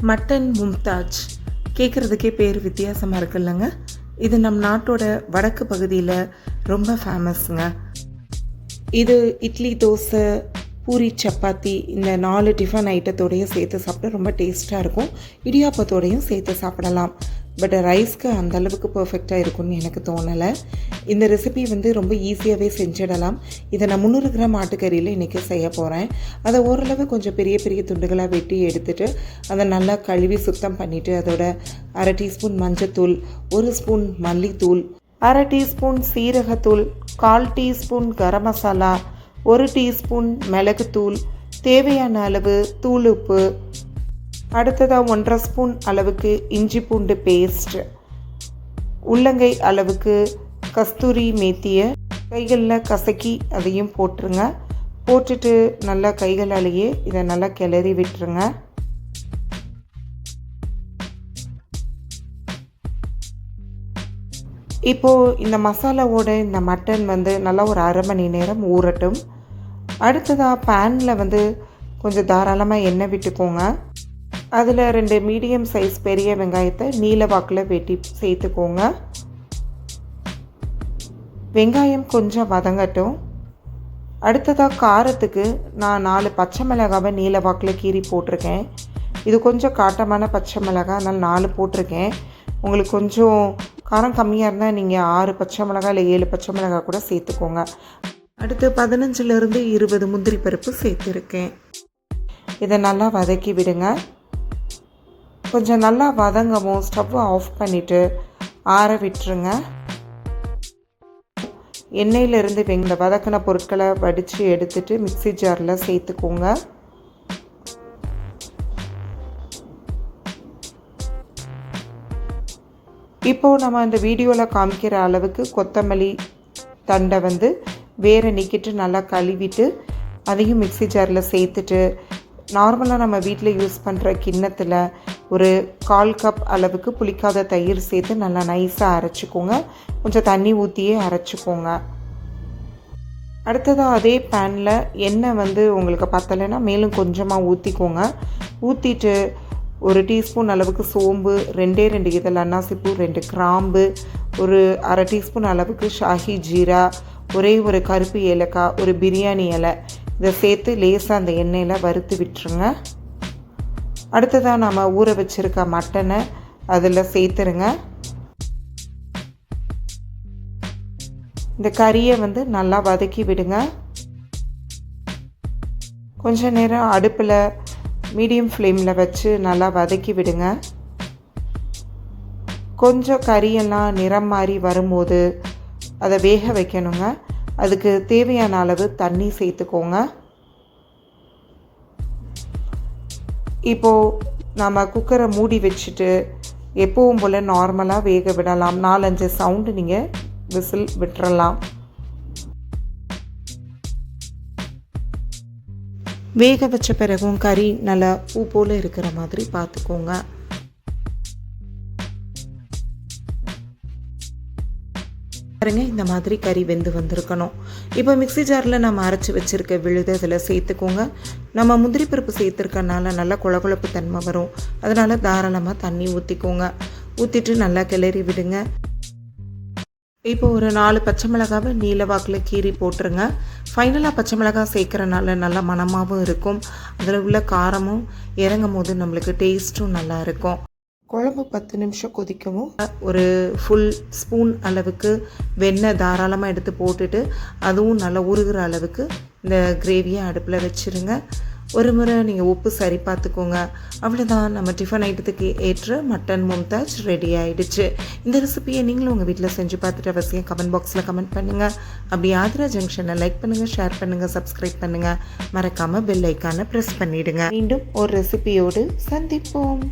Mutton Mumtaz கேட்குறதுக்கே பேர் வித்தியாசமாக இருக்குல்லங்க. இது நம் நாட்டோட வடக்கு பகுதியில் ரொம்ப ஃபேமஸ்ங்க. இது இட்லி, தோசை, பூரி, சப்பாத்தி இந்த 4 டிஃபன் ஐட்டத்தோடையும் சேர்த்து சாப்பிட ரொம்ப டேஸ்ட்டாக இருக்கும். இடியாப்பத்தோடையும் சேர்த்து சாப்பிடலாம். பட் ரைஸ்க்கு அந்தளவுக்கு பர்ஃபெக்டாக இருக்கும்னு எனக்கு தோணலை. இந்த ரெசிபி ரொம்ப ஈஸியாகவே செஞ்சிடலாம். இதை நான் 300 கிராம் ஆட்டுக்கறியில் இன்றைக்கி செய்ய போகிறேன். அதை ஓரளவு கொஞ்சம் பெரிய பெரிய துண்டுகளாக வெட்டி எடுத்துகிட்டு அதை நல்லா கழுவி சுத்தம் பண்ணிவிட்டு அதோட 1/2 டீஸ்பூன் மஞ்சத்தூள், 1 ஸ்பூன் மல்லித்தூள், 1/2 டீஸ்பூன் சீரகத்தூள், 1/4 டீஸ்பூன் கரம் மசாலா, 1 டீஸ்பூன் மிளகுத்தூள், தேவையான அளவு தூள் உப்பு, அடுத்ததாக 1/2 ஸ்பூன் அளவுக்கு இஞ்சி பூண்டு பேஸ்ட், உள்ளங்கை அளவுக்கு கஸ்தூரி மேத்தியை கைகளில் கசக்கி அதையும் போட்டுருங்க. போட்டுட்டு நல்லா கைகளாலேயே இதை நல்லா கிளறி விட்டுருங்க. இப்போது இந்த மசாலாவோட இந்த மட்டன் நல்லா ஒரு 1/2 மணி நேரம் ஊறட்டும். அடுத்ததாக பேனில் கொஞ்சம் தாராளமாக எண்ணெய் விட்டுக்கோங்க. அதில் 2 மீடியம் சைஸ் பெரிய வெங்காயத்தை நீல வாக்கில் வெட்டி சேர்த்துக்கோங்க. வெங்காயம் கொஞ்சம் வதங்கட்டும். அடுத்ததாக காரத்துக்கு நான் 4 பச்சை மிளகாவை நீல வாக்கில் கீறி போட்டிருக்கேன். இது கொஞ்சம் காட்டமான பச்சை மிளகாய், அதனால் 4 போட்டிருக்கேன். உங்களுக்கு கொஞ்சம் காரம் கம்மியாக இருந்தால் நீங்கள் 6 பச்சை மிளகாய் இல்லை 7 பச்சை மிளகாய் கூட சேர்த்துக்கோங்க. அடுத்து 15லேருந்து 20 முந்திரி பருப்பு சேர்த்துருக்கேன். இதை நல்லா வதக்கி விடுங்க. கொஞ்சம் நல்லா வதங்கவும் ஸ்டவ்வை ஆஃப் பண்ணிவிட்டு ஆற விட்டுருங்க. எண்ணெயிலிருந்து இந்த வதக்கின பொருட்களை வடித்து எடுத்துகிட்டு மிக்ஸி ஜாரில் சேர்த்துக்கோங்க. இப்போது நம்ம இந்த வீடியோவில் காமிக்கிற அளவுக்கு கொத்தமல்லி தண்டை வேரை நீக்கிட்டு நல்லா கழுவிட்டு அதையும் மிக்ஸி ஜாரில் சேர்த்துட்டு நார்மலாக நம்ம வீட்டில் யூஸ் பண்ணுற கிண்ணத்தில் ஒரு 1/4 கப் அளவுக்கு புளிக்காத தயிர் சேர்த்து நல்லா நைஸாக அரைச்சிக்கோங்க. கொஞ்சம் தண்ணி ஊற்றியே அரைச்சிக்கோங்க. அடுத்ததாக அதே பேனில் எண்ணெய் உங்களுக்கு பத்தலைன்னா மேலும் கொஞ்சமாக ஊற்றிக்கோங்க. ஊற்றிட்டு 1 டீஸ்பூன் அளவுக்கு சோம்பு, 2 இதழ் அன்னாசிப்பூ, 2 கிராம்பு, ஒரு 1/2 டீஸ்பூன் அளவுக்கு ஷாஹி ஜீரா, ஒரு கருப்பு ஏலக்காய், ஒரு பிரியாணி இலை இதை சேர்த்து லேசாக அந்த எண்ணெயில் வறுத்து விட்டுருங்க. அடுத்ததாக நம்ம ஊற வச்சுருக்க மட்டனை அதில் சேர்த்துருங்க. இந்த கறியை நல்லா வதக்கி விடுங்க. கொஞ்ச நேரம் அடுப்பில் மீடியம் ஃப்ளேமில் வச்சு நல்லா வதக்கி விடுங்க. கொஞ்சம் கறியெல்லாம் நிறம் மாறி வரும்போது அதை வேக வைக்கணுங்க. அதுக்கு தேவையான அளவு தண்ணி சேர்த்துக்கோங்க. இப்போது நம்ம குக்கரை மூடி வச்சுட்டு எப்பவும் போல் நார்மலாக வேக விடலாம். 4-5 சவுண்டு நீங்கள் விசில் விட்டுறலாம். வேக வச்ச பிறகும் கறி நல்லா பூ போல் இருக்கிற மாதிரி பார்த்துக்கோங்க. பாருங்க, இந்த மாதிரி கறி வெந்து வந்திருக்கணும். இப்போ மிக்ஸி ஜாரில் நம்ம அரைச்சி வச்சுருக்க விழுது அதில் சேர்த்துக்கோங்க. நம்ம முந்திரி பருப்பு சேர்த்துருக்கனால நல்லா குழகுழப்பு தன்மை வரும். அதனால் தாராளமாக தண்ணி ஊற்றிக்கோங்க. ஊற்றிட்டு நல்லா கிளறி விடுங்க. இப்போ ஒரு 4 பச்சை மிளகாவை நீல வாக்கில் கீறி போட்டுருங்க. ஃபைனலாக பச்சை மிளகாய் சேர்க்குறனால நல்லா மணமாகவும் இருக்கும். அதில் உள்ள காரமும் இறங்கும் போது நம்மளுக்கு டேஸ்ட்டும் நல்லா இருக்கும். குழம்பு 10 நிமிஷம் கொதிக்கவும் ஒரு ஃபுல் ஸ்பூன் அளவுக்கு வெண்ணெய் தாராளமாக எடுத்து போட்டுட்டு அதுவும் நல்லா உருகிற அளவுக்கு இந்த கிரேவியை அடுப்பில் வச்சுருங்க. ஒரு முறை நீங்கள் உப்பு சரி பார்த்துக்கோங்க. அவ்வளோதான், நம்ம டிஃபன் ஐட்டத்துக்கு ஏற்ற மட்டன் மும்தாஜ் ரெடி ஆகிடுச்சு. இந்த ரெசிபியை நீங்களும் உங்கள் வீட்டில் செஞ்சு பார்த்துட்டு அவசியம் கமெண்ட் பாக்ஸில் கமெண்ட் பண்ணுங்கள். அப்படி ஆதிரா ஜங்ஷனை லைக் பண்ணுங்கள், ஷேர் பண்ணுங்கள், சப்ஸ்கிரைப் பண்ணுங்கள். மறக்காமல் பெல் ஐக்கானை ப்ரெஸ் பண்ணிவிடுங்க. மீண்டும் ஒரு ரெசிபியோடு சந்திப்போம்.